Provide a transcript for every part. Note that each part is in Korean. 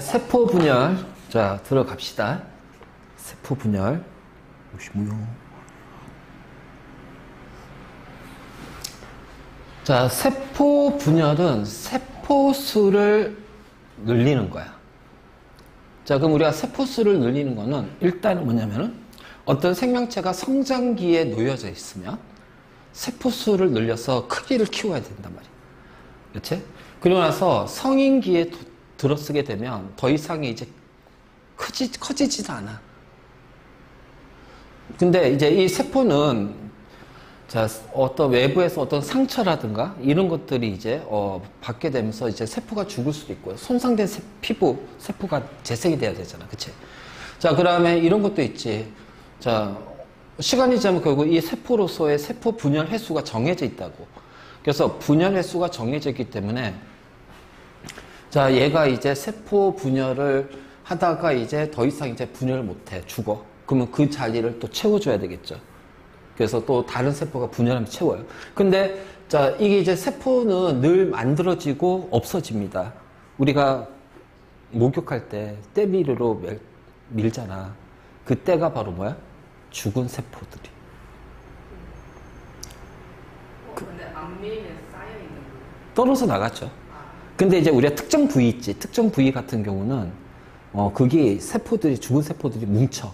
세포 분열. 자, 들어갑시다. 세포 분열. 자, 세포 분열은 세포수를 늘리는 거야. 자, 그럼 우리가 세포수를 늘리는 거는 일단은 뭐냐면은 어떤 생명체가 성장기에 놓여져 있으면 세포수를 늘려서 크기를 키워야 된단 말이야. 그렇지? 그리고 나서 성인기에 들어서게 되면 더 이상 이제 커지지도 않아. 근데 이제 이 세포는 자, 어떤 외부에서 어떤 상처라든가 이런 것들이 이제 받게 되면서 이제 세포가 죽을 수도 있고요. 손상된 세포가 재생이 돼야 되잖아. 그치? 자, 그 다음에 이런 것도 있지. 자, 시간이 지나면 결국 이 세포로서의 세포 분열 횟수가 정해져 있다고. 그래서 분열 횟수가 정해져 있기 때문에 자, 얘가 이제 세포 분열을 하다가 이제 더 이상 이제 분열을 못해. 죽어. 그러면 그 자리를 또 채워줘야 되겠죠. 그래서 또 다른 세포가 분열하면 채워요. 근데 자, 이게 이제 세포는 늘 만들어지고 없어집니다. 우리가 목욕할 때 때밀이로 밀잖아. 그 때가 바로 뭐야? 죽은 세포들이. 근데 안 밀면 쌓여있는 거예요? 떨어져 나갔죠. 근데 이제 우리가 특정 부위 있지. 특정 부위 같은 경우는 그게 세포들이, 죽은 세포들이 뭉쳐.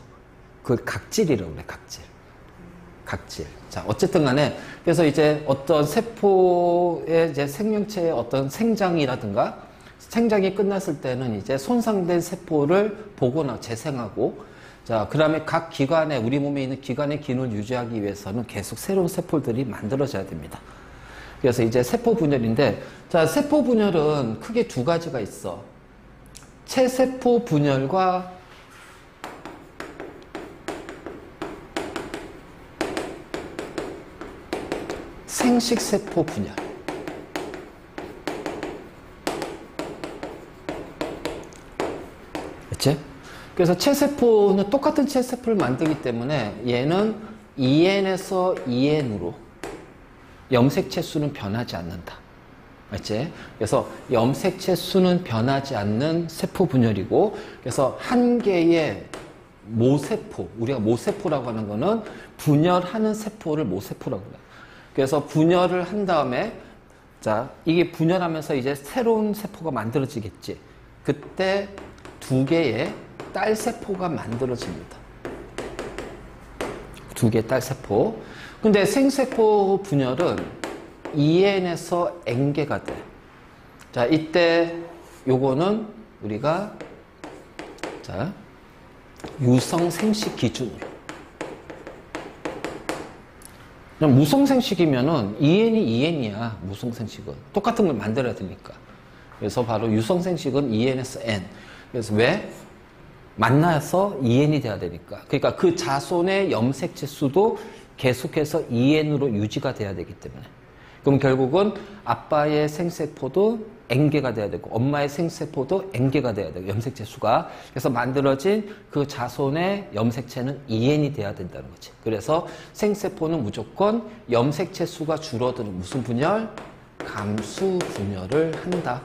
그걸 각질이라고 그래. 각질. 자, 어쨌든 간에 그래서 이제 어떤 세포의 이제 생명체의 어떤 생장이라든가 생장이 끝났을 때는 이제 손상된 세포를 복원하고 재생하고, 자, 그 다음에 각 기관에, 우리 몸에 있는 기관의 기능을 유지하기 위해서는 계속 새로운 세포들이 만들어져야 됩니다. 그래서 이제 세포 분열인데, 자, 세포 분열은 크게 두 가지가 있어. 체세포 분열과 생식세포 분열. 그치? 그래서 체세포는 똑같은 체세포를 만들기 때문에 얘는 2N에서 2N으로 염색체 수는 변하지 않는다. 맞지? 그래서 염색체 수는 변하지 않는 세포 분열이고, 그래서 한 개의 모세포, 우리가 모세포라고 하는 거는 분열하는 세포를 모세포라고 그래. 그래서 분열을 한 다음에, 자, 이게 분열하면서 이제 새로운 세포가 만들어지겠지. 그때 두 개의 딸세포가 만들어집니다. 두 개의 딸세포. 근데 생세포 분열은 2N에서 N개가 돼. 자, 이때 요거는 우리가 자, 유성생식 기준으로. 그냥 무성생식이면은 2N이 2N이야. 무성생식은 똑같은 걸 만들어야 되니까. 그래서 바로 유성생식은 2N에서 N. 그래서 왜? 만나서 2N이 돼야 되니까. 그러니까 그 자손의 염색체 수도 계속해서 2N으로 유지가 돼야 되기 때문에. 그럼 결국은 아빠의 생세포도 N개가 돼야 되고 엄마의 생세포도 N개가 돼야 되고 염색체 수가. 그래서 만들어진 그 자손의 염색체는 2N이 돼야 된다는 거지. 그래서 생세포는 무조건 염색체 수가 줄어드는 무슨 분열? 감수 분열을 한다.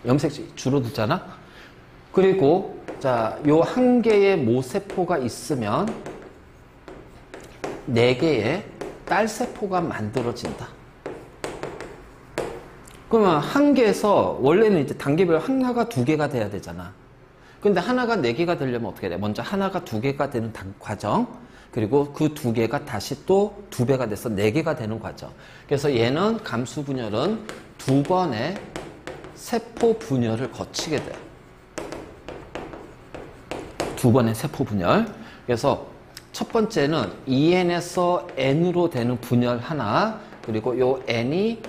염색체 줄어들잖아? 그리고 자, 요 한 개의 모세포가 있으면 4개의 딸세포가 만들어진다. 그러면 한 개에서 원래는 이제 단계별 하나가 2개가 돼야 되잖아. 근데 하나가 4개가 되려면 어떻게 돼? 먼저 하나가 2개가 되는 과정, 그리고 그 2개가 다시 또 2배가 돼서 4개가 되는 과정. 그래서 얘는 감수 분열은 2번의 세포 분열을 거치게 돼. 2번의 세포 분열. 그래서 첫 번째는 2N에서 N으로 되는 분열 하나, 그리고 요 N이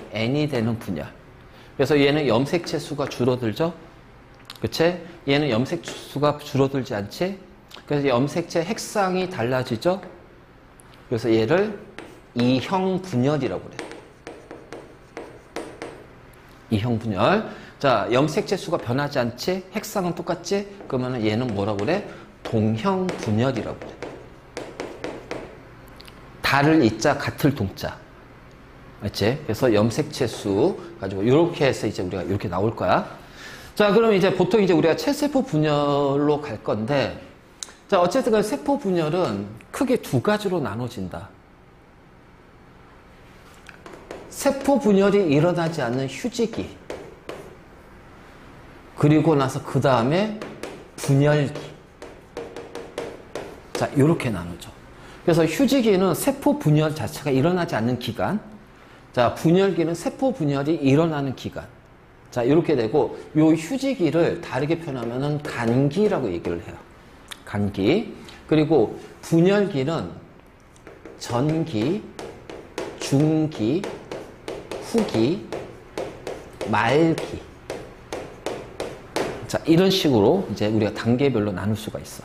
되는 분열. 그래서 얘는 염색체 수가 줄어들죠? 그치? 얘는 염색체 수가 줄어들지 않지? 그래서 염색체 핵상이 달라지죠? 그래서 얘를 2형 분열이라고 그래. 2형 분열. 자, 염색체 수가 변하지 않지? 핵상은 똑같지? 그러면 얘는 뭐라고 그래? 동형 분열이라고 그래. 달을 이자 같을 동자. 맞지? 그래서 염색체 수 가지고 이렇게 해서 이제 우리가 이렇게 나올 거야. 자, 그럼 이제 보통 이제 우리가 체세포 분열로 갈 건데, 자, 어쨌든 간 세포 분열은 크게 두 가지로 나눠진다. 세포 분열이 일어나지 않는 휴지기. 그리고 나서 그 다음에 분열기. 자, 이렇게 나누죠. 그래서 휴지기는 세포 분열 자체가 일어나지 않는 기간. 자, 분열기는 세포 분열이 일어나는 기간. 자, 이렇게 되고, 요 휴지기를 다르게 표현하면은 간기라고 얘기를 해요. 간기. 그리고 분열기는 전기, 중기, 후기, 말기. 자, 이런 식으로 이제 우리가 단계별로 나눌 수가 있어.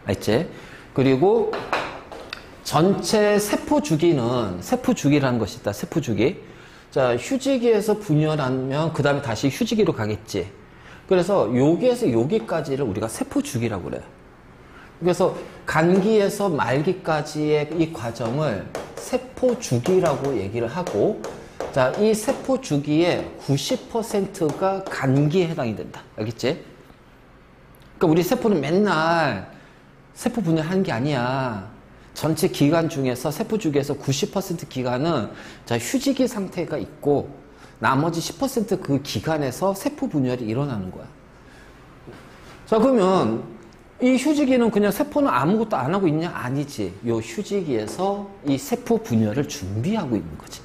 알지? 그리고 전체 세포 주기는, 세포 주기라는 것이 있다. 세포 주기. 자, 휴지기에서 분열하면 그 다음에 다시 휴지기로 가겠지. 그래서 여기에서 여기까지를 우리가 세포 주기라고 그래요. 그래서 간기에서 말기까지의 이 과정을 세포 주기라고 얘기를 하고, 자, 이 세포 주기의 90%가 간기에 해당이 된다. 알겠지? 그러니까 우리 세포는 맨날 세포 분열하는 게 아니야. 전체 기간 중에서 세포 주기에서 90% 기간은 자, 휴지기 상태가 있고 나머지 10% 그 기간에서 세포 분열이 일어나는 거야. 자, 그러면 이 휴지기는 그냥 세포는 아무것도 안 하고 있냐? 아니지. 이 휴지기에서 이 세포 분열을 준비하고 있는 거지.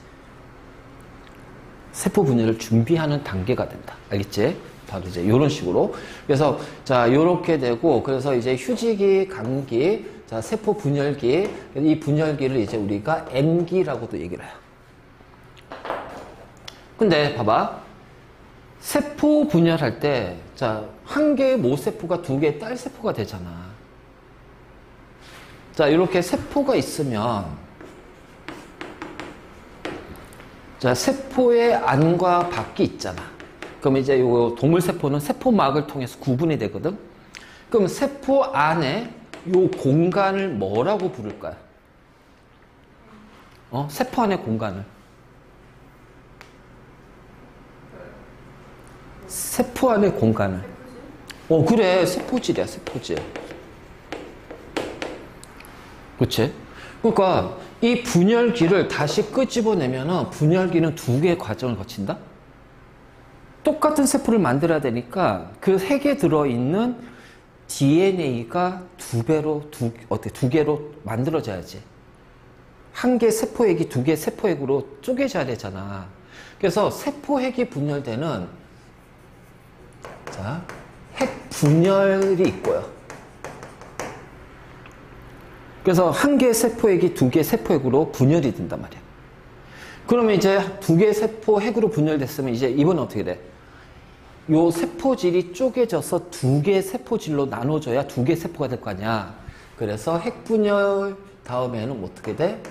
세포 분열을 준비하는 단계가 된다. 알겠지? 바로 이제 이런 식으로. 그래서 자, 요렇게 되고, 그래서 이제 휴지기, 간기, 자, 세포 분열기, 이 분열기를 이제 우리가 M기라고도 얘기를 해요. 근데 봐봐. 세포 분열할 때, 자, 한 개의 모세포가 두 개의 딸세포가 되잖아. 자, 이렇게 세포가 있으면, 자, 세포의 안과 밖이 있잖아. 그럼 이제 요 동물세포는 세포막을 통해서 구분이 되거든? 그럼 세포 안에 요 공간을 뭐라고 부를까요? 세포 안의 공간을. 세포 안의 공간을. 그래. 세포질이야, 세포질. 그치? 그러니까 이 분열기를 다시 끄집어내면은 분열기는 두 개의 과정을 거친다? 똑같은 세포를 만들어야 되니까 그 핵에 들어있는 DNA가 두 개로 만들어져야지. 한 개 세포핵이 두 개 세포핵으로 쪼개져야 되잖아. 그래서 세포핵이 분열되는, 자, 핵 분열이 있고요. 그래서 한 개의 세포핵이 두 개의 세포핵으로 분열이 된단 말이야. 그러면 이제 두 개의 세포핵으로 분열됐으면 이제 이번엔 어떻게 돼? 요 세포질이 쪼개져서 두 개의 세포질로 나눠져야 두 개의 세포가 될 거 아니야. 그래서 핵 분열 다음에는 어떻게 돼?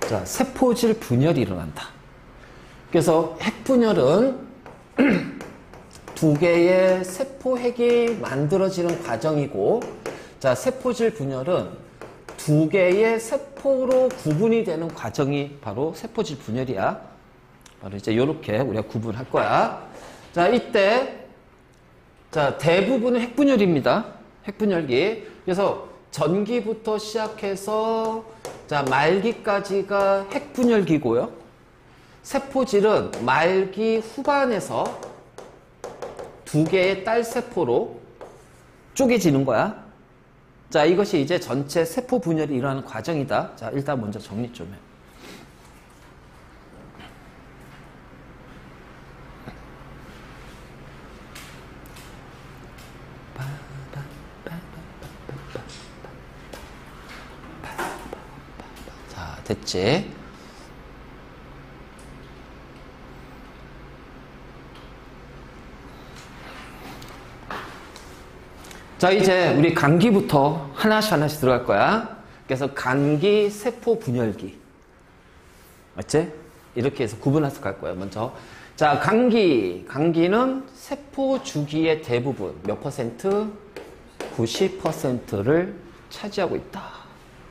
자, 세포질 분열이 일어난다. 그래서 핵 분열은 두 개의 세포핵이 만들어지는 과정이고, 자, 세포질 분열은 두 개의 세포로 구분이 되는 과정이 바로 세포질 분열이야. 바로 이제 이렇게 우리가 구분할 거야. 자, 이때, 자, 대부분은 핵분열입니다. 핵분열기. 그래서 전기부터 시작해서, 자, 말기까지가 핵분열기고요. 세포질은 말기 후반에서 두 개의 딸세포로 쪼개지는 거야. 자, 이것이 이제 전체 세포 분열이 일어나는 과정이다. 자, 일단 먼저 정리 좀 해. 자, 됐지? 자, 이제 우리 간기부터 하나씩 들어갈 거야. 그래서 간기, 세포 분열기. 맞지? 이렇게 해서 구분해서 갈 거예요, 먼저. 자, 간기. 간기는 세포 주기의 대부분, 몇 퍼센트? 90%를 차지하고 있다.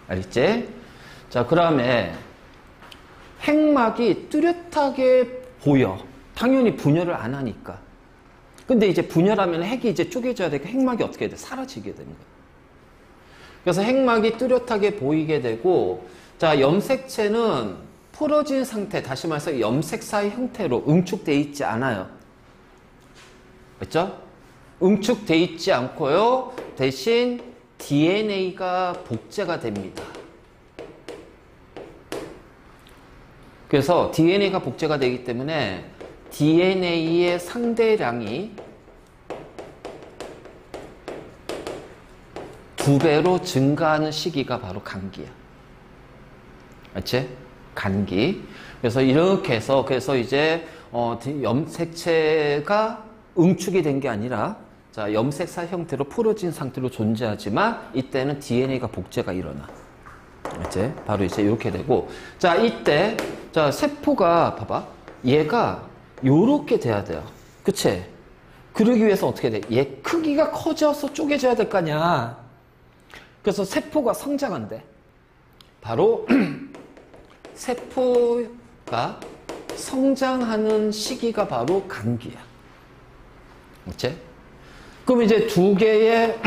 알겠지? 자, 그 다음에 핵막이 뚜렷하게 보여. 당연히 분열을 안 하니까. 근데 이제 분열하면 핵이 이제 쪼개져야 되니까 핵막이 어떻게 돼? 사라지게 되는 거예요. 그래서 핵막이 뚜렷하게 보이게 되고, 자, 염색체는 풀어진 상태, 다시 말해서 염색사의 형태로 응축되어 있지 않아요. 그렇죠? 응축되어 있지 않고요. 대신 DNA가 복제가 됩니다. 그래서 DNA가 복제가 되기 때문에 DNA의 상대량이 2배로 증가하는 시기가 바로 간기야. 그렇지? 간기. 그래서 이렇게 해서, 그래서 이제, 염색체가 응축이 된 게 아니라, 자, 염색사 형태로 풀어진 상태로 존재하지만, 이때는 DNA가 복제가 일어나. 그렇지? 바로 이제 이렇게 되고, 자, 이때, 자, 세포가, 봐봐. 얘가 요렇게 돼야 돼요. 그치? 그러기 위해서 어떻게 돼? 얘 크기가 커져서 쪼개져야 될 거 아니야. 그래서 세포가 성장한대. 바로 세포가 성장하는 시기가 바로 간기야. 그치? 그럼 이제 2개의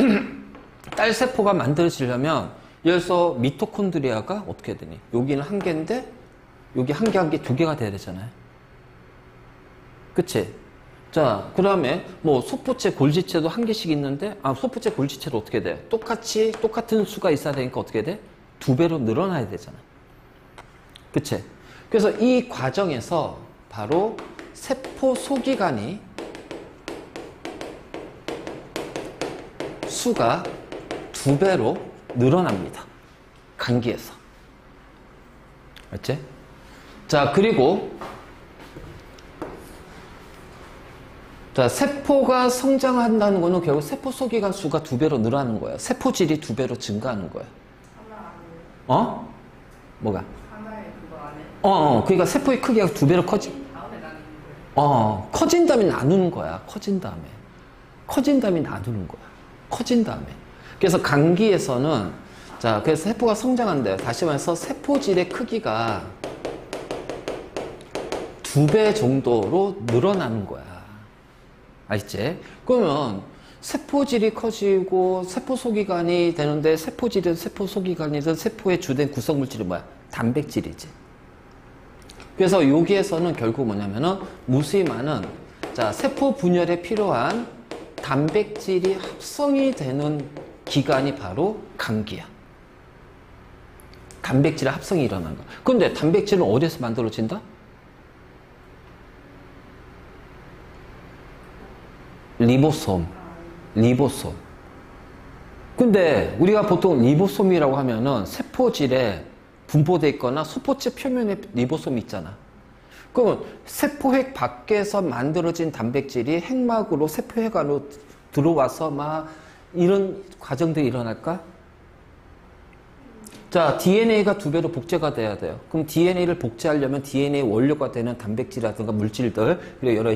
딸 세포가 만들어지려면 예를 들어서 미토콘드리아가 어떻게 되니? 여기는 1개인데 여기 1개, 1개, 2개가 돼야 되잖아요. 그치? 자, 그 다음에 뭐 소포체, 골지체도 1개씩 있는데, 소포체, 골지체도 어떻게 돼? 똑같은 수가 있어야 되니까 어떻게 돼? 2배로 늘어나야 되잖아. 그치? 그래서 이 과정에서 바로 세포 소기관이 수가 2배로 늘어납니다. 간기에서. 알지? 자, 그리고 자, 세포가 성장한다는 거는 결국 세포 소기관 수가 2배로 늘어나는 거예요. 세포질이 2배로 증가하는 거예요. 어? 뭐가? 하나의 그거 안에 그러니까 세포의 크기가 2배로 다음에 나뉘는 거예요. 커진 다음에 나누는 거야. 커진 다음에 나누는 거야. 커진 다음에. 그래서 간기에서는, 자, 그래서 세포가 성장한대요. 다시 말해서 세포질의 크기가 2배 정도로 늘어나는 거야. 알지? 그러면 세포질이 커지고 세포 소기관이 되는데, 세포질이든 세포 소기관이든 세포의 주된 구성물질이 뭐야? 단백질이지. 그래서 여기에서는 결국 뭐냐면은 무수히 많은, 자, 세포 분열에 필요한 단백질이 합성이 되는 기관이 바로 간기야. 단백질의 합성이 일어나는 거야. 그런데 단백질은 어디에서 만들어진다? 리보솜. 근데 우리가 보통 리보솜이라고 하면은 세포질에 분포되어 있거나 소포체 표면에 리보솜이 있잖아. 그러면 세포핵 밖에서 만들어진 단백질이 핵막으로 세포핵 안으로 들어와서 막 이런 과정들이 일어날까? 자, DNA가 2배로 복제가 돼야 돼요. 그럼 DNA를 복제하려면 DNA 원료가 되는 단백질이라든가 물질들, 그리고 여러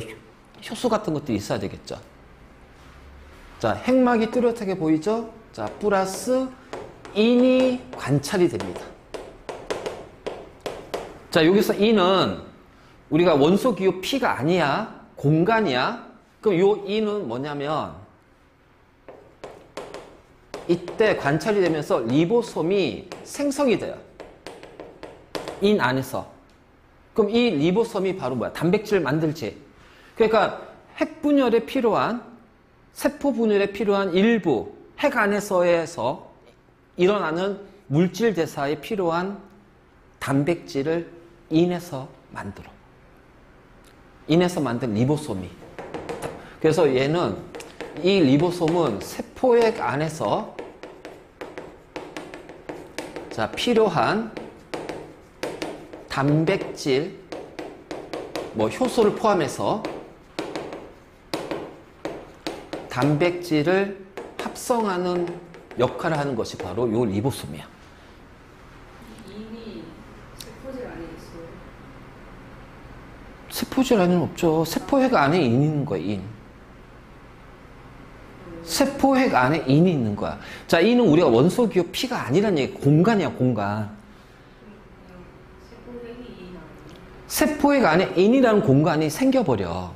효소 같은 것들이 있어야 되겠죠. 자, 핵막이 뚜렷하게 보이죠? 자, 플러스 인이 관찰이 됩니다. 자, 여기서 인은 우리가 원소 기호 P가 아니야. 공간이야. 그럼 요 인은 뭐냐면 이때 관찰이 되면서 리보솜이 생성이 돼요. 인 안에서. 그럼 이 리보솜이 바로 뭐야? 단백질을 만들지. 그러니까 핵 분열에 필요한, 세포 분열에 필요한 일부 핵 안에서에서 일어나는 물질 대사에 필요한 단백질을 인에서 만들어. 인에서 만든 리보솜이. 그래서 얘는, 이 리보솜은 세포핵 안에서, 자, 필요한 단백질, 뭐 효소를 포함해서 단백질을 합성하는 역할을 하는 것이 바로 요 리보솜이야. 인이 세포질 안에 있어요. 세포질 안에는 없죠. 세포핵 안에 인이 있는 거야, 인. 세포핵 안에 인이 있는 거야. 자, 인은 우리가 원소 기호 P가 아니란 얘기. 공간이야, 공간. 그냥 세포핵이 인 안에. 세포액 안에 인이라는 공간이 생겨버려.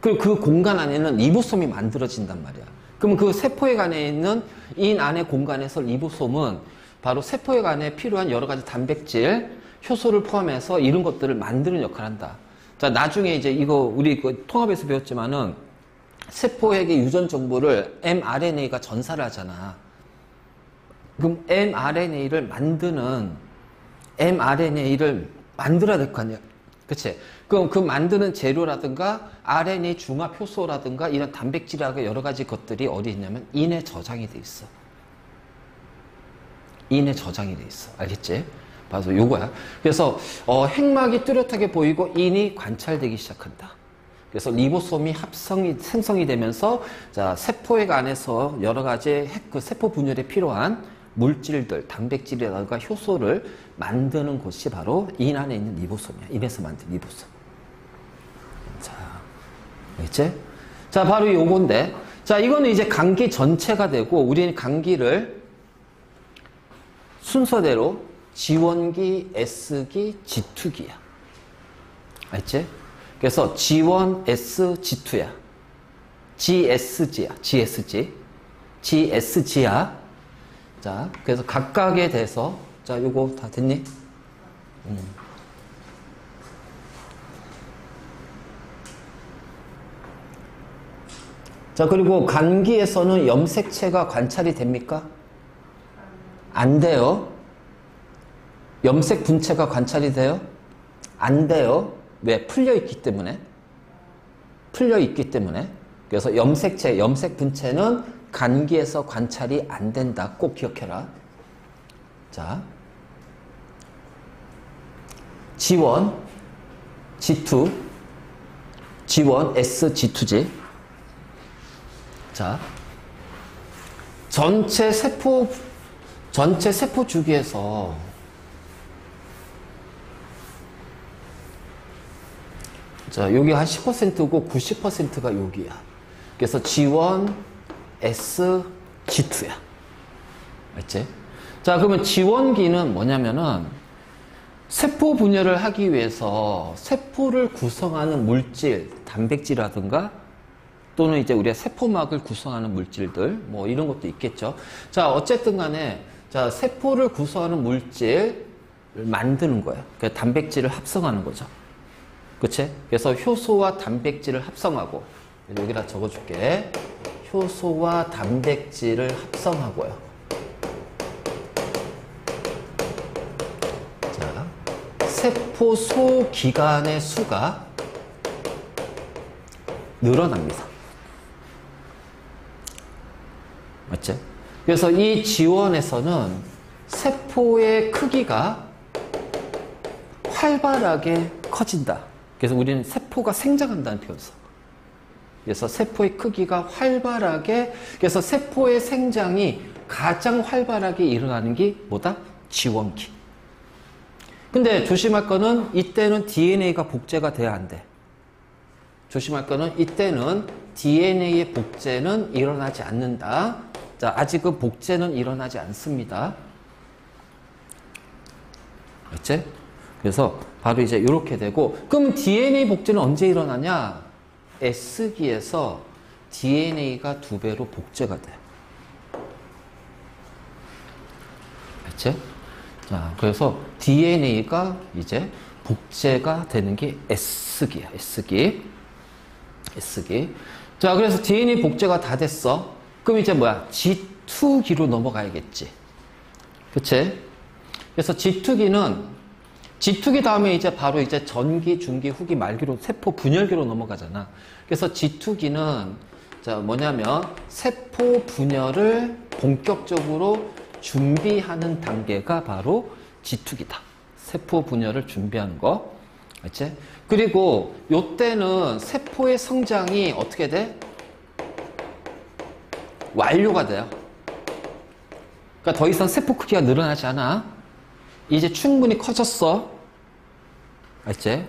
그리고 그 공간 안에는 리보솜이 만들어진단 말이야. 그럼 그 세포액 안에 있는 인 안의 공간에서 리보솜은 바로 세포액 안에 필요한 여러 가지 단백질, 효소를 포함해서 이런 것들을 만드는 역할을 한다. 자, 나중에 이제 이거 우리 그 통합에서 배웠지만은 세포액의 유전 정보를 mRNA가 전사를 하잖아. 그럼 mRNA를 만들어야 될 거 아니야. 그치? 그럼 그 만드는 재료라든가 RNA 중합 효소라든가 이런 단백질하고 여러 가지 것들이 어디 있냐면 인에 저장이 돼 있어. 인에 저장이 돼 있어. 알겠지? 바로 요거야. 그래서 핵막이 뚜렷하게 보이고 인이 관찰되기 시작한다. 그래서 리보솜이 생성이 되면서 자, 세포액 안에서 여러 가지 그 세포 분열에 필요한 물질들, 단백질이라든가 효소를 만드는 곳이 바로 인 안에 있는 리보솜이야. 인에서 만든 리보솜. 자, 알겠지? 자, 바로 요건데. 자, 이거는 이제 감기 전체가 되고, 우리는 감기를 순서대로 G1기, S기, G2기야. 알겠지? 그래서 G1, S, G2야. GSG야. GSG야. 자, 그래서 각각에 대해서, 자, 요거 다 됐니? 자, 그리고 감기에서는 염색체가 관찰이 됩니까? 안 돼요. 염색 분체가 관찰이 돼요? 안 돼요. 왜? 풀려 있기 때문에. 그래서 염색체, 염색 분체는 감기에서 관찰이 안 된다. 꼭 기억해라. 자, G1, G2, G1, S, G2지. 자, 전체 세포 주기에서 자, 여기 한 10%고 90%가 여기야. 그래서 G1, S, G2야. 맞지? 자, 그러면 G1기는 뭐냐면은 세포 분열을 하기 위해서 세포를 구성하는 물질, 단백질이라든가 또는 이제 우리가 세포막을 구성하는 물질들, 뭐 이런 것도 있겠죠. 자, 어쨌든 간에 자, 세포를 구성하는 물질을 만드는 거예요. 그러니까 단백질을 합성하는 거죠. 그치? 그래서 효소와 단백질을 합성하고, 여기다 적어줄게. 효소와 단백질을 합성하고요. 자, 세포 소기관의 수가 늘어납니다. 맞지? 그래서 이 지원에서는 세포의 크기가 활발하게 커진다. 그래서 우리는 세포가 생장한다는 표현을 써. 그래서 세포의 크기가 활발하게, 그래서 세포의 생장이 가장 활발하게 일어나는 게 뭐다? 지원기. 근데 조심할 거는 이때는 DNA가 복제가 돼야 안 돼. 조심할 거는 이때는 DNA의 복제는 일어나지 않는다. 자, 아직은 복제는 일어나지 않습니다. 알겠지? 그래서 바로 이제 이렇게 되고, 그럼 DNA 복제는 언제 일어나냐? S기에서 DNA가 2배로 복제가 돼. 알겠지? 자, 그래서 DNA가 이제 복제가 되는 게 S기야. S기. 자, 그래서 DNA 복제가 다 됐어. 그럼 이제 뭐야? G2기로 넘어가야겠지. 그치? 그래서 G2기 다음에 이제 바로 이제 전기, 중기, 후기, 말기로 세포 분열기로 넘어가잖아. 그래서 G2기는 자, 뭐냐면 세포 분열을 본격적으로 준비하는 단계가 바로 G2기다. 세포 분열을 준비하는 거. 알지? 그리고 요때는 세포의 성장이 어떻게 돼? 완료가 돼요. 그러니까 더 이상 세포 크기가 늘어나지 않아. 이제 충분히 커졌어. 알지?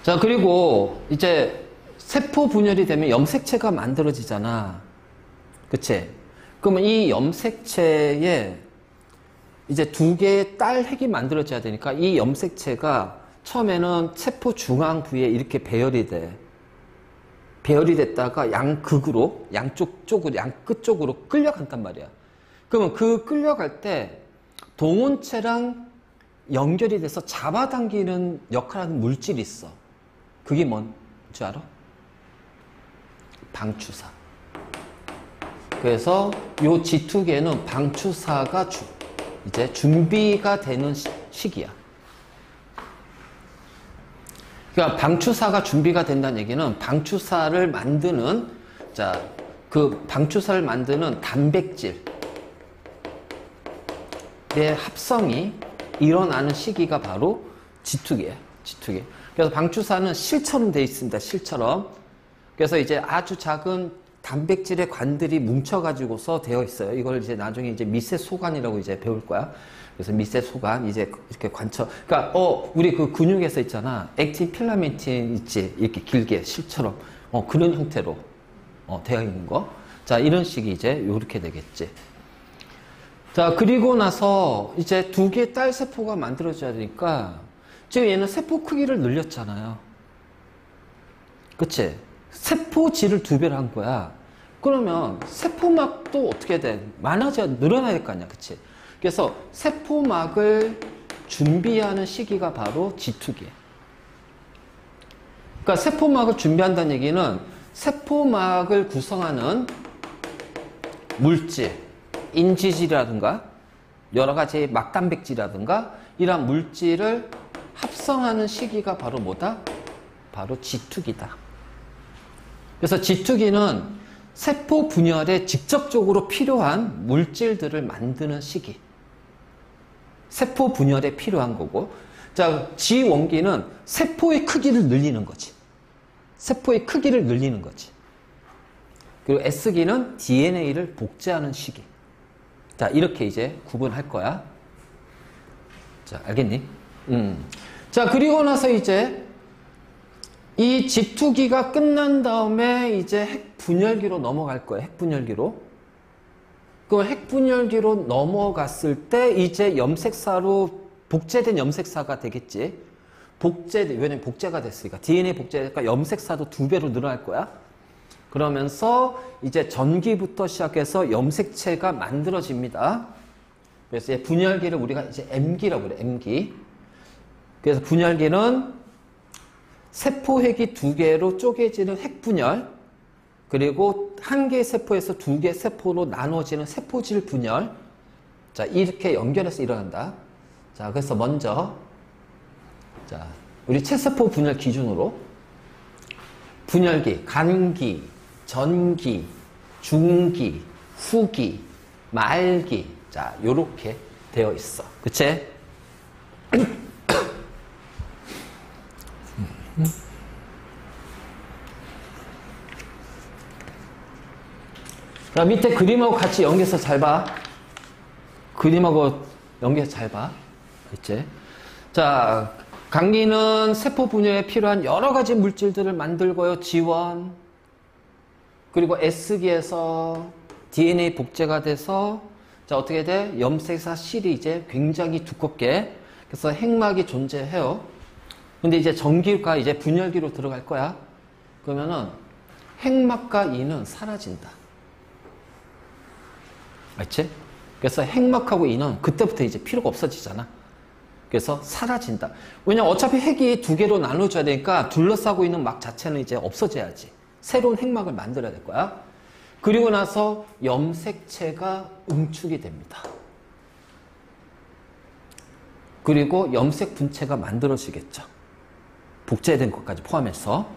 자, 그리고 이제 세포 분열이 되면 염색체가 만들어지잖아. 그치? 그러면 이 염색체에 이제 두 개의 딸 핵이 만들어져야 되니까 이 염색체가 처음에는 세포 중앙 부위에 이렇게 배열이 돼. 배열이 됐다가 양극으로, 양쪽 쪽으로, 양끝 쪽으로 끌려간단 말이야. 그러면 그 끌려갈 때 동원체랑 연결이 돼서 잡아당기는 역할을 하는 물질이 있어. 그게 뭔지 알아? 방추사. 그래서 요 G2계는 방추사가 이제 준비가 되는 시기야. 그러니까 방추사가 준비가 된다는 얘기는 방추사를 만드는, 자, 그 방추사를 만드는 단백질의 합성이 일어나는 시기가 바로 G2계야. G2계. 그래서 방추사는 실처럼 되어 있습니다. 실처럼. 그래서 이제 아주 작은 단백질의 관들이 뭉쳐가지고서 되어 있어요. 이걸 이제 나중에 이제 미세소관이라고 이제 배울 거야. 그래서 미세소관, 이제 이렇게 관처. 그러니까, 우리 그 근육에서 있잖아. 액틴 필라멘틴 있지. 이렇게 길게 실처럼. 그런 형태로, 되어 있는 거. 자, 이런 식이 이제 요렇게 되겠지. 자, 그리고 나서 이제 두 개의 딸 세포가 만들어져야 되니까, 지금 얘는 세포 크기를 늘렸잖아요. 그치? 세포질을 2배를 한 거야. 그러면 세포막도 어떻게 돼? 늘어나야 될 거 아니야. 그치? 그래서 세포막을 준비하는 시기가 바로 G2기. 그러니까 세포막을 준비한다는 얘기는 세포막을 구성하는 물질, 인지질이라든가 여러 가지 막단백질이라든가 이러한 물질을 합성하는 시기가 바로 뭐다? 바로 G2기다. 그래서 G2기는 세포 분열에 직접적으로 필요한 물질들을 만드는 시기. 세포 분열에 필요한 거고. 자, G1기는 세포의 크기를 늘리는 거지. 세포의 크기를 늘리는 거지. 그리고 S기는 DNA를 복제하는 시기. 자, 이렇게 이제 구분할 거야. 자, 알겠니? 자, 그리고 나서 이제 이 G2기가 끝난 다음에 이제 핵분열기로 넘어갈 거예요. 핵분열기로. 그 핵분열기로 넘어갔을 때 이제 염색사로 복제된 염색사가 되겠지. 왜냐면 복제가 됐으니까. DNA 복제니까 염색사도 2배로 늘어날 거야. 그러면서 이제 전기부터 시작해서 염색체가 만들어집니다. 그래서 분열기를 우리가 이제 M기라고 그래. M기. 그래서 분열기는 세포핵이 2개로 쪼개지는 핵분열, 그리고 한 개의 세포에서 2개의 세포로 나누어지는 세포질 분열. 자, 이렇게 연결해서 일어난다. 자, 그래서 먼저, 자, 우리 체세포 분열 기준으로 분열기, 간기, 전기, 중기, 후기, 말기. 자, 요렇게 되어 있어. 그치? 자, 밑에 그림하고 같이 연결해서 잘 봐. 그림하고 연결해서 잘 봐. 그치? 자, 간기는 세포 분열에 필요한 여러 가지 물질들을 만들고요. G1. 그리고 S기에서 DNA 복제가 돼서, 자, 어떻게 돼? 염색사 실이 이제 굉장히 두껍게. 그래서 핵막이 존재해요. 근데 이제 전기가 이제 분열기로 들어갈 거야. 그러면은 핵막과 이는 사라진다. 알지? 그래서 핵막하고 이는 그때부터 이제 필요가 없어지잖아. 그래서 사라진다. 왜냐면 어차피 핵이 2개로 나눠줘야 되니까 둘러싸고 있는 막 자체는 이제 없어져야지. 새로운 핵막을 만들어야 될 거야. 그리고 나서 염색체가 응축이 됩니다. 그리고 염색 분체가 만들어지겠죠. 복제된 것까지 포함해서.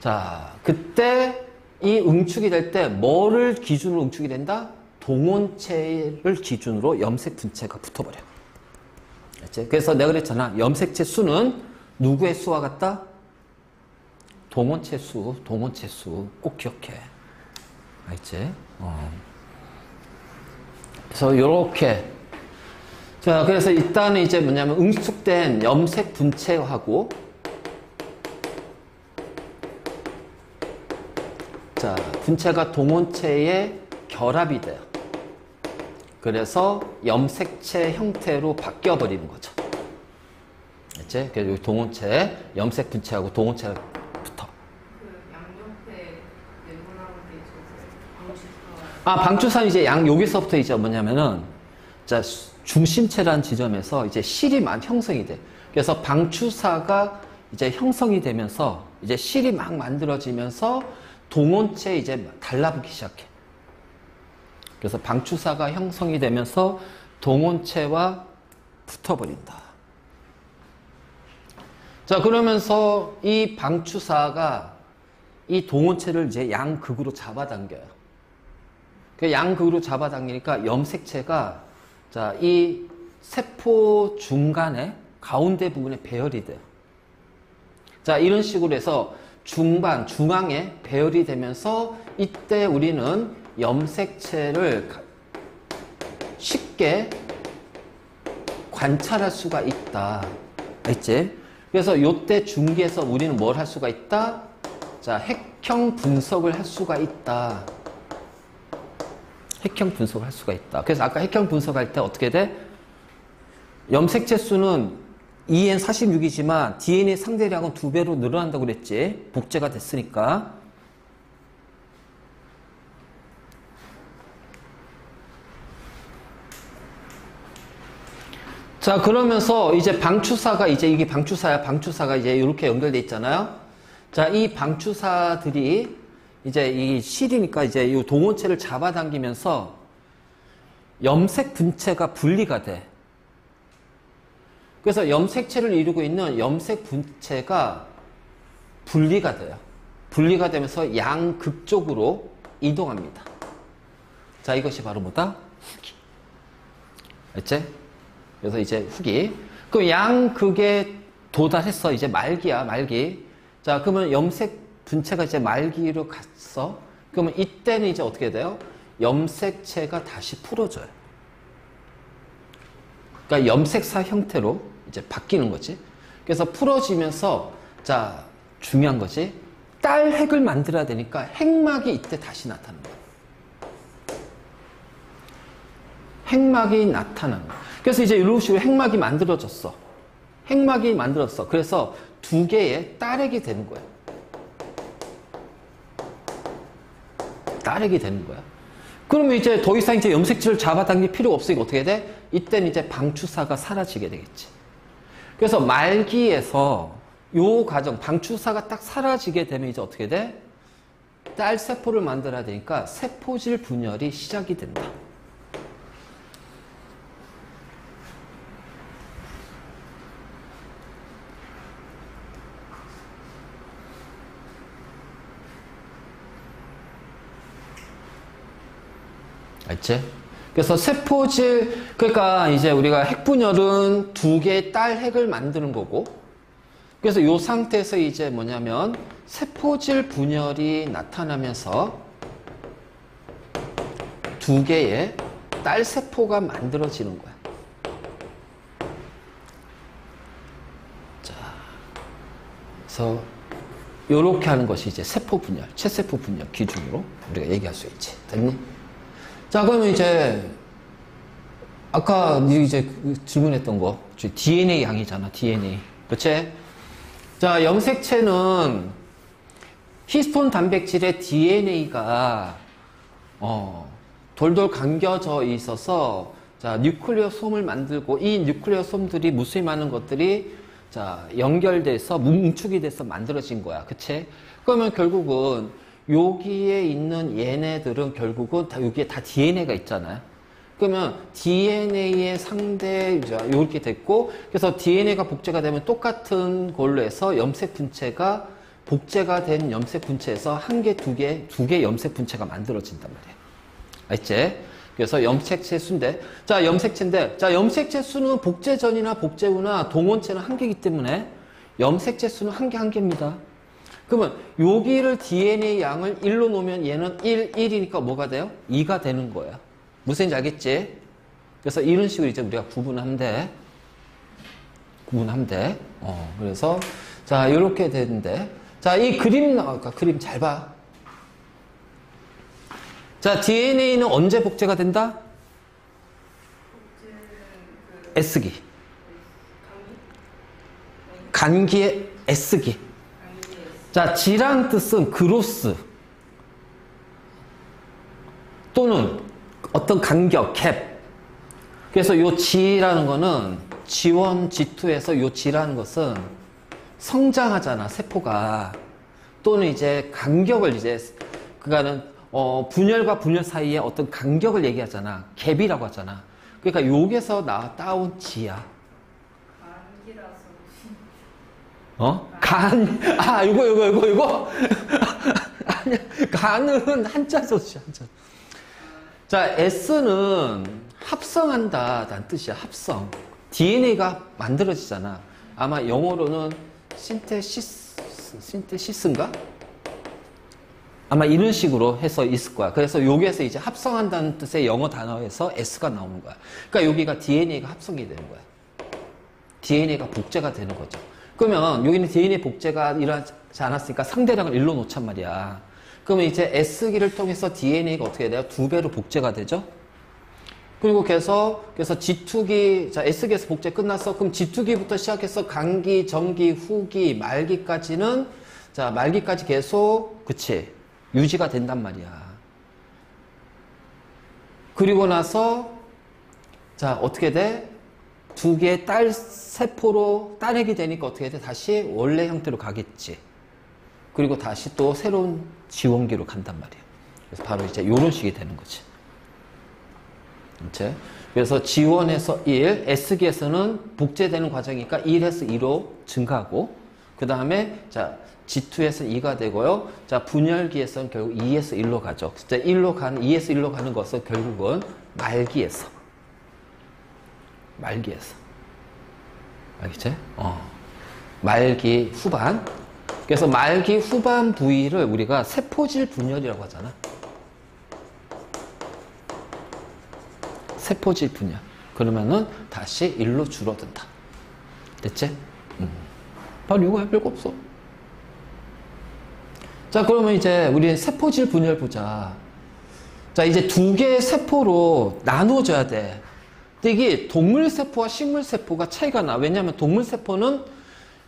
자, 그때 이 응축이 될 때 뭐를 기준으로 응축이 된다? 동원체를 기준으로 염색 분체가 붙어버려. 알지? 그래서 내가 그랬잖아. 염색체 수는 누구의 수와 같다? 동원체 수, 동원체 수. 꼭 기억해. 알지? 그래서 요렇게. 자, 그래서 일단은 이제 뭐냐면 응축된 염색 분체하고, 자, 분체가 동원체에 결합이 돼요. 그래서 염색체 형태로 바뀌어 버리는 거죠. 알지? 그래서 여기 동온체, 염색 분체하고 동온체가 붙어. 그 양옆에 네모나는 게 있어서 방추사는 이제 여기서부터 이제 뭐냐면은, 자, 중심체라는 지점에서 이제 실이 형성이 돼. 그래서 방추사가 이제 형성이 되면서 이제 실이 막 만들어지면서 동온체 이제 달라붙기 시작해. 그래서 방추사가 형성이 되면서 동온체와 붙어버린다. 자, 그러면서 이 방추사가 이 동온체를 이제 양극으로 잡아당겨요. 그 양극으로 잡아당기니까 염색체가 자, 이 세포 중간에 가운데 부분에 배열이 돼요. 자, 이런 식으로 해서 중앙에 배열이 되면서 이때 우리는 염색체를 쉽게 관찰할 수가 있다. 알지? 그래서 요때 중기에서 우리는 뭘 할 수가 있다? 자, 핵형 분석을 할 수가 있다. 핵형 분석을 할 수가 있다. 그래서 아까 핵형 분석할 때 어떻게 돼? 염색체 수는 2n46이지만 DNA 상대량은 2배로 늘어난다고 그랬지. 복제가 됐으니까. 자, 그러면서 이제 방추사가 이제 이게 방추사야. 방추사가 이제 이렇게 연결돼 있잖아요. 자, 이 방추사들이 이제 이 실이니까 이제 이 동온체를 잡아당기면서 염색 분체가 분리가 돼. 그래서 염색체를 이루고 있는 염색 분체가 분리가 돼요. 분리가 되면서 양극쪽으로 이동합니다. 자, 이것이 바로 뭐다? 후기. 알지? 그래서 이제 후기. 그럼 양극에 도달했어. 이제 말기야, 말기. 자, 그러면 염색 분체가 이제 말기로 갔어. 그러면 이때는 이제 어떻게 돼요? 염색체가 다시 풀어져요. 그러니까 염색사 형태로 이제 바뀌는 거지. 그래서 풀어지면서, 자, 중요한 거지. 딸 핵을 만들어야 되니까 핵막이 이때 다시 나타나는 거야. 핵막이 나타나는 거야. 그래서 이제 이런 식으로 핵막이 만들어졌어. 핵막이 만들었어. 그래서 두 개의 딸핵이 되는 거야. 딸핵이 되는 거야. 그러면 이제 더 이상 이제 염색체를 잡아당길 필요가 없으니까 어떻게 돼? 이때는 이제 방추사가 사라지게 되겠지. 그래서 말기에서 요 과정, 방추사가 딱 사라지게 되면 이제 어떻게 돼? 딸 세포를 만들어야 되니까 세포질 분열이 시작이 된다. 알지? 그래서 세포질, 그러니까 이제 우리가 핵분열은 두 개의 딸 핵을 만드는 거고, 그래서 이 상태에서 이제 뭐냐면 세포질 분열이 나타나면서 두 개의 딸 세포가 만들어지는 거야. 자, 그래서 이렇게 하는 것이 이제 세포 분열, 체세포 분열 기준으로 우리가 얘기할 수 있지. 됐니? 자, 그러면 이제 아까 이제 질문했던 거 DNA 양이잖아. DNA. 그치? 자, 염색체는 히스톤 단백질의 DNA가 돌돌 감겨져 있어서 자, 뉴클레오솜을 만들고 이 뉴클레오솜들이 무수히 많은 것들이 자, 연결돼서 뭉축이 돼서 만들어진 거야. 그치? 그러면 결국은 여기에 있는 얘네들은 결국은 다 여기에 다 DNA가 있잖아요. 그러면 DNA의 상대 이렇게 됐고, 그래서 DNA가 복제가 되면 똑같은 걸로 해서 염색 분체가 복제가 된 염색 분체에서 한 개, 두 개 염색 분체가 만들어진단 말이에요. 알지? 그래서 염색체 수인데, 자, 염색체인데, 자, 염색체 수는 복제 전이나 복제 후나 동원체는 한 개이기 때문에 염색체 수는 한 개입니다. 그러면 여기를 DNA 양을 1로 놓으면 얘는 1이니까 뭐가 돼요? 2가 되는 거야. 무슨 얘기인지 알겠지? 그래서 이런 식으로 이제 우리가 구분하면 돼. 그래서, 자, 이렇게 되는데. 자, 이 그림 나올까? 그림 잘 봐. 자, DNA는 언제 복제가 된다? S기. 강의? 간기의 S기. 강의의 자, G라는 뜻은 그로스 또는 어떤 간격, 갭. 그래서 요 G라는 거는 G1, G2에서 요 G라는 것은 성장하잖아, 세포가. 또는 이제 간격을 이제, 그거는, 분열과 분열 사이에 어떤 간격을 얘기하잖아. 갭이라고 하잖아. 그러니까 여기서 따온 G야. 강의라서 이거. 아니야. 간은 한자죠, 한자. 자, S는 합성한다, 라는 뜻이야, 합성. DNA가 만들어지잖아. 아마 영어로는 신테시스인가? 아마 이런 식으로 해서 있을 거야. 그래서 여기에서 이제 합성한다는 뜻의 영어 단어에서 S가 나오는 거야. 그러니까 여기가 DNA가 합성이 되는 거야. DNA가 복제가 되는 거죠. 그러면 여기는 DNA 복제가 일어나지 않았으니까 상대량을 일로 놓잔 말이야. 그러면 이제 S기를 통해서 DNA가 어떻게 돼요? 2배로 복제가 되죠? 그리고 그래서 G2기, 자, S기에서 복제 끝났어. 그럼 G2기부터 시작해서 간기, 정기, 후기, 말기까지는, 자, 말기까지 계속, 그치, 유지가 된단 말이야. 그리고 나서, 자, 어떻게 돼? 2개의 딸 세포로 따내기 되니까 어떻게 돼? 다시 원래 형태로 가겠지. 그리고 다시 또 새로운 지원기로 간단 말이야. 그래서 바로 이제 이런 식이 되는 거지. 이제 그래서 G1에서 1, S기에서는 복제되는 과정이니까 1에서 2로 증가하고, 그 다음에 자 G2에서 2가 되고요. 자, 분열기에서는 결국 2에서 1로 가죠. 진짜 2에서 1로 가는 것은 결국은 말기에서. 알겠지? 말기 후반. 그래서 말기 후반 부위를 우리가 세포질 분열이라고 하잖아. 세포질 분열. 그러면은 다시 1로 줄어든다. 됐지? 바로 이거야. 별거 없어. 자, 그러면 이제 우리 세포질 분열 보자. 자, 이제 2개의 세포로 나눠줘야 돼. 근데 이게 동물세포와 식물세포가 차이가 나. 왜냐하면 동물세포는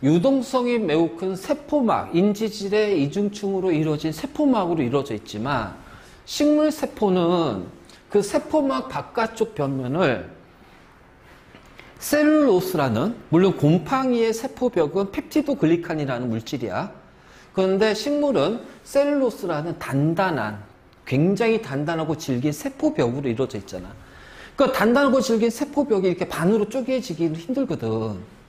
유동성이 매우 큰 세포막, 인지질의 이중층으로 이루어진 세포막으로 이루어져 있지만, 식물세포는 그 세포막 바깥쪽 벽면을 셀룰로스라는, 물론 곰팡이의 세포벽은 펩티도 글리칸이라는 물질이야. 그런데 식물은 셀룰로스라는 단단한, 굉장히 단단하고 질긴 세포벽으로 이루어져 있잖아. 그 단단하고 질긴 세포벽이 이렇게 반으로 쪼개지기는 힘들거든.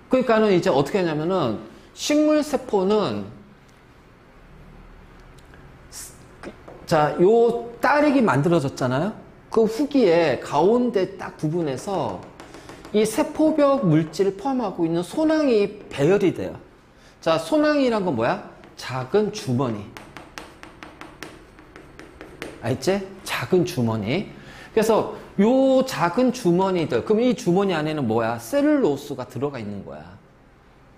그러니까는 이제 어떻게 하냐면은, 식물세포는 자, 요 딸액이 만들어졌잖아요? 그 후기에 가운데 딱 부분에서 이 세포벽 물질을 포함하고 있는 소낭이 배열이 돼요. 자, 소낭이란 건 뭐야? 작은 주머니. 알지? 작은 주머니. 그래서 요 작은 주머니들, 그럼 이 주머니 안에는 뭐야? 셀룰로스가 들어가 있는 거야.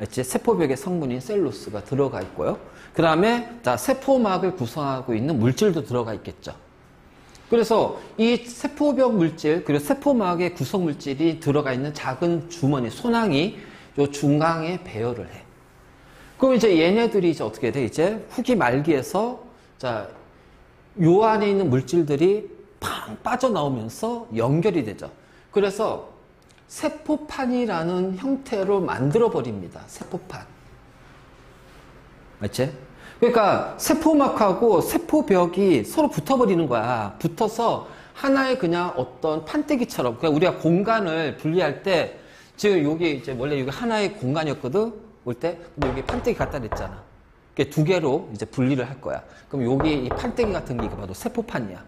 알지? 세포벽의 성분인 셀룰로스가 들어가 있고요. 그 다음에 자, 세포막을 구성하고 있는 물질도 들어가 있겠죠. 그래서 이 세포벽 물질, 그리고 세포막의 구성 물질이 들어가 있는 작은 주머니, 소낭이 요 중앙에 배열을 해. 그럼 이제 얘네들이 이제 어떻게 돼? 이제 후기 말기에서 자, 요 안에 있는 물질들이 팡 빠져나오면서 연결이 되죠. 그래서 세포판이라는 형태로 만들어 버립니다. 세포판. 맞지? 그러니까 세포막하고 세포벽이 서로 붙어버리는 거야. 붙어서 하나의 그냥 어떤 판때기처럼, 그러니까 우리가 공간을 분리할 때 지금 여기 이제 원래 여기 하나의 공간이었거든. 올 때 근데 여기 판때기 갖다 냈잖아. 이게 2개로 이제 분리를 할 거야. 그럼 여기 이 판때기 같은 게 이거 봐도 세포판이야.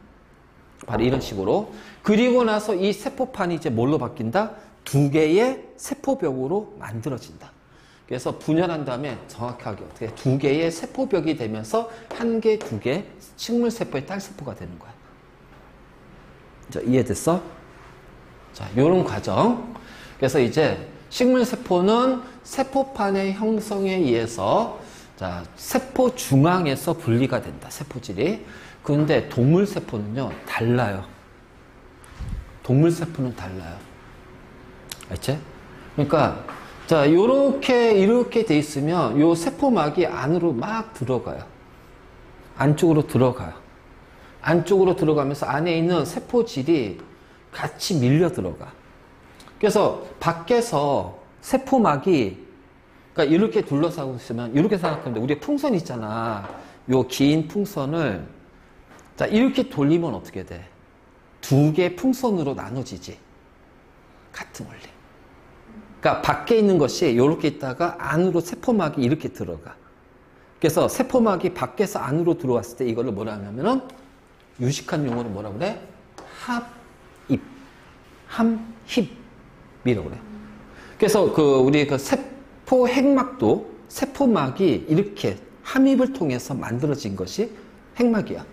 바로 이런 식으로. 그리고 나서 이 세포판이 이제 뭘로 바뀐다? 2개의 세포벽으로 만들어진다. 그래서 분열한 다음에 정확하게 어떻게 2개의 세포벽이 되면서 1개, 2개 식물세포의 딸세포가 되는 거야. 자, 이해됐어? 자, 요런 과정. 그래서 이제 식물세포는 세포판의 형성에 의해서 자, 세포 중앙에서 분리가 된다. 세포질이. 그런데 동물세포는요, 달라요. 동물세포는 달라요. 알지? 그러니까 자, 요렇게 이렇게 돼 있으면 요 세포막이 안으로 막 들어가요. 안쪽으로 들어가요. 안쪽으로 들어가면서 안에 있는 세포질이 같이 밀려 들어가. 그래서 밖에서 세포막이 그러니까 이렇게 둘러싸고 있으면 이렇게 생각하면 돼. 우리 풍선 있잖아. 요 긴 풍선을 자, 이렇게 돌리면 어떻게 돼? 두 개 풍선으로 나눠지지. 같은 원리. 그러니까 밖에 있는 것이 이렇게 있다가 안으로 세포막이 이렇게 들어가. 그래서 세포막이 밖에서 안으로 들어왔을 때 이거를 뭐라 하냐면은 유식한 용어로 뭐라 그래? 합입. 함힙이라고 그래. 그래서 우리 세포 핵막도 세포막이 이렇게 함입을 통해서 만들어진 것이 핵막이야.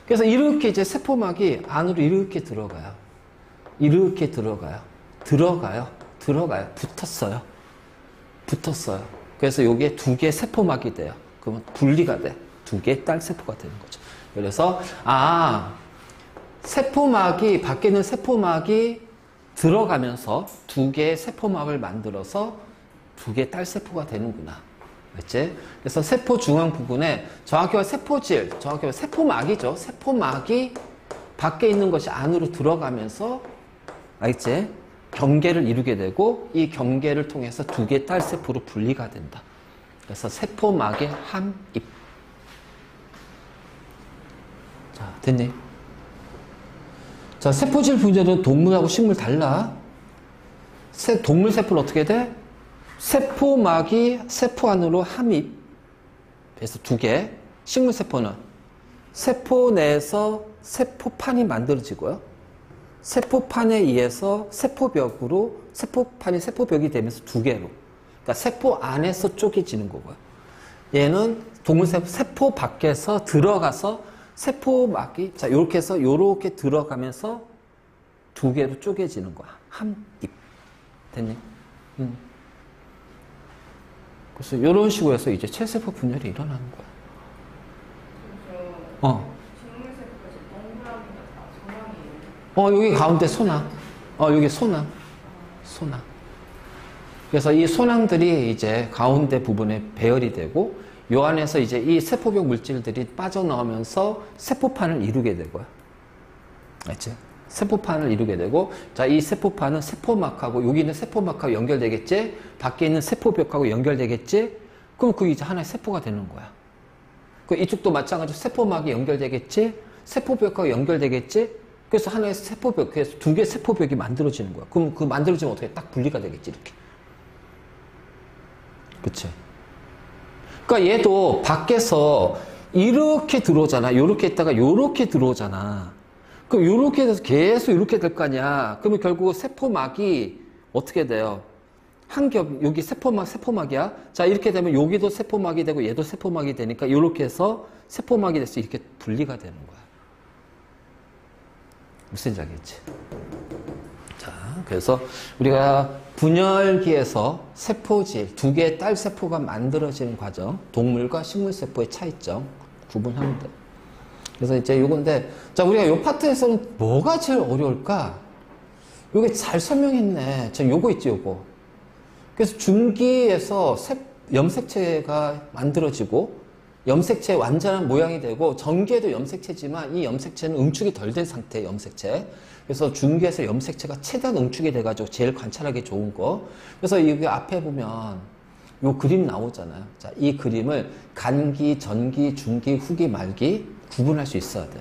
그래서 이렇게 이제 세포막이 안으로 이렇게 들어가요. 이렇게 들어가요. 붙었어요. 그래서 여기에 두 개의 세포막이 돼요. 그러면 분리가 돼. 두 개의 딸 세포가 되는 거죠. 그래서 세포막이 밖에 있는 세포막이 들어가면서 두 개의 세포막을 만들어서 두 개의 딸 세포가 되는구나. 알지? 그래서 세포 중앙 부분에 정확히 말해 세포질, 정확히 말해 세포막이죠. 세포막이 밖에 있는 것이 안으로 들어가면서 알겠지? 경계를 이루게 되고 이 경계를 통해서 두 개의 딸 세포로 분리가 된다. 그래서 세포막의 함입. 자, 됐니? 자, 세포질 분열은 동물하고 식물 달라. 동물 세포는 어떻게 돼? 세포막이 세포 안으로 함입. 그래서 두 개. 식물 세포는 세포 내에서 세포판이 만들어지고요. 세포판에 의해서 세포벽으로 세포판이 세포벽이 되면서 두 개로. 그러니까 세포 안에서 쪼개지는 거고요. 얘는 동물 세포 밖에서 들어가서 세포막이 자 이렇게 해서 이렇게 들어가면서 두 개로 쪼개지는 거야. 함입. 됐니? 그래서 이런 식으로 해서 이제 체세포 분열이 일어나는 거야. 여기 가운데 소낭. 여기 소낭. 그래서 이 소낭들이 이제 가운데 부분에 배열이 되고, 요 안에서 이제 이 세포벽 물질들이 빠져나오면서 세포판을 이루게 되고요. 알지? 세포판을 이루게 되고, 자, 이 세포판은 세포막하고, 여기 있는 세포막하고 연결되겠지? 밖에 있는 세포벽하고 연결되겠지? 그럼 그게 이제 하나의 세포가 되는 거야. 그 이쪽도 마찬가지로 세포막이 연결되겠지? 세포벽하고 연결되겠지? 그래서 하나의 세포벽, 그래서 두 개의 세포벽이 만들어지는 거야. 그럼 그 만들어지면 어떻게 딱 분리가 되겠지, 이렇게. 그치? 그러니까 얘도 밖에서 이렇게 들어오잖아. 요렇게 있다가 요렇게 들어오잖아. 그럼 요렇게 돼서 계속 이렇게 될 거 아니야. 그러면 결국 세포막이 어떻게 돼요? 한 겹, 여기 세포막이야. 자, 이렇게 되면 여기도 세포막이 되고 얘도 세포막이 되니까 요렇게 해서 세포막이 돼서 이렇게 분리가 되는 거야. 무슨 얘기인지 알겠지? 자, 그래서 우리가 분열기에서 세포질, 두 개의 딸 세포가 만들어지는 과정, 동물과 식물 세포의 차이점 구분하면 돼. 그래서 이제 요건데, 자, 우리가 요 파트에서는 뭐가 제일 어려울까? 요게 잘 설명했네. 저 요거 있지, 요거. 그래서 중기에서 염색체가 만들어지고, 염색체 완전한 모양이 되고, 전기에도 염색체지만 이 염색체는 응축이 덜 된 상태의 염색체. 그래서 중기에서 염색체가 최대한 응축이 돼가지고 제일 관찰하기 좋은 거. 그래서 여기 앞에 보면 요 그림 나오잖아요. 자, 이 그림을 간기, 전기, 중기, 후기, 말기 구분할 수 있어야 돼.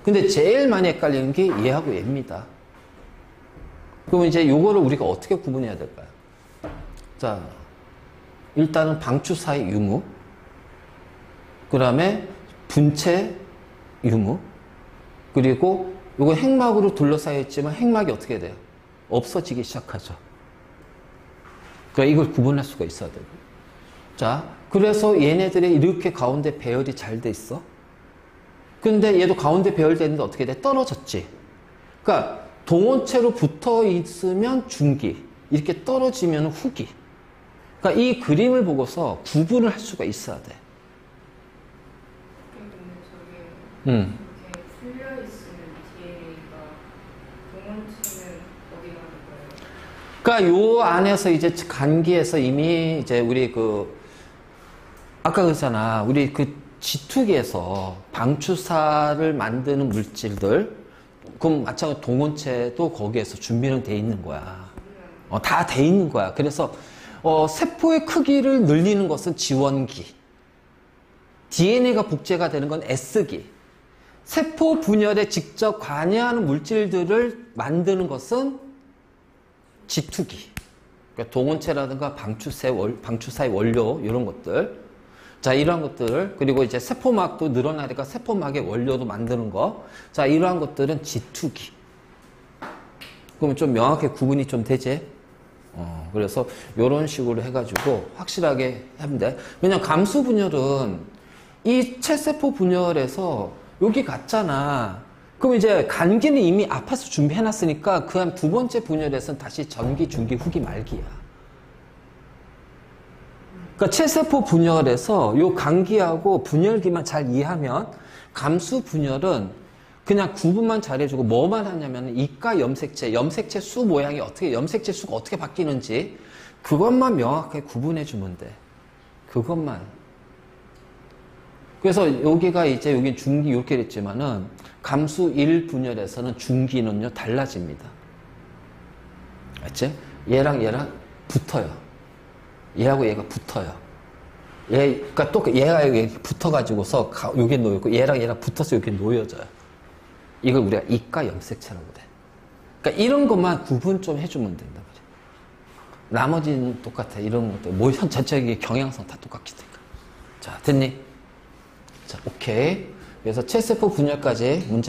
근데 제일 많이 헷갈리는 게 얘하고 얘입니다. 그럼 이제 요거를 우리가 어떻게 구분해야 될까요? 자, 일단은 방추사의 유무. 그 다음에 분체 유무. 그리고 요거 핵막으로 둘러싸여 있지만 핵막이 어떻게 돼요? 없어지기 시작하죠. 그러니까 이걸 구분할 수가 있어야 되고. 자, 그래서 얘네들이 이렇게 가운데 배열이 잘 돼 있어. 근데 얘도 가운데 배열되는데 어떻게 돼? 떨어졌지. 그러니까 동원체로 붙어 있으면 중기, 이렇게 떨어지면 후기. 그러니까 이 그림을 보고서 구분을 할 수가 있어야 돼. 이렇게 풀려 있으면 DNA가 동원체는 어디 가는 거예요? 그러니까 요 안에서 이제 간기에서 이미 이제 우리 아까 그랬잖아. 우리 지투기에서 방추사를 만드는 물질들, 그럼 마찬가지로 동원체도 거기에서 준비는 돼 있는 거야. 다 돼 있는 거야. 그래서 세포의 크기를 늘리는 것은 지원기, DNA가 복제가 되는 건 S기, 세포 분열에 직접 관여하는 물질들을 만드는 것은 G2기. 그러니까 동원체라든가 방추사의 원료 이런 것들. 자, 이러한 것들, 그리고 이제 세포막도 늘어나니까 세포막의 원료도 만드는 거. 자, 이러한 것들은 G2기. 그러면 좀 명확하게 구분이 좀 되지? 그래서 이런 식으로 해가지고 확실하게 하면 돼. 왜냐면 감수 분열은 이 체세포 분열에서 여기 갔잖아. 그럼 이제 간기는 이미 아파서 준비해놨으니까 그 한 두 번째 분열에서는 다시 전기, 중기, 후기, 말기야. 그러니까 체세포 분열에서 요 간기하고 분열기만 잘 이해하면 감수 분열은 그냥 구분만 잘해주고 뭐만 하냐면 이가 염색체 수 모양이 염색체 수가 어떻게 바뀌는지 그것만 명확하게 구분해주면 돼. 그것만. 그래서 여기가 이제 여기 중기 이렇게 됐지만은 감수 1 분열에서는 중기는요 달라집니다. 알지? 얘랑 붙어요. 얘하고 얘가 붙어요. 그러니까 또 얘가 여기 붙어가지고서 여기 놓였고 얘랑 붙어서 여기 놓여져요. 이걸 우리가 이가 염색체라고 돼. 그러니까 이런 것만 구분 좀 해주면 된다 말이야. 나머지는 똑같아. 이런 것들 뭐 전체적인 경향성 다 똑같기 때문에. 자, 됐니? 자, 오케이. 그래서 체세포 분열까지 문제.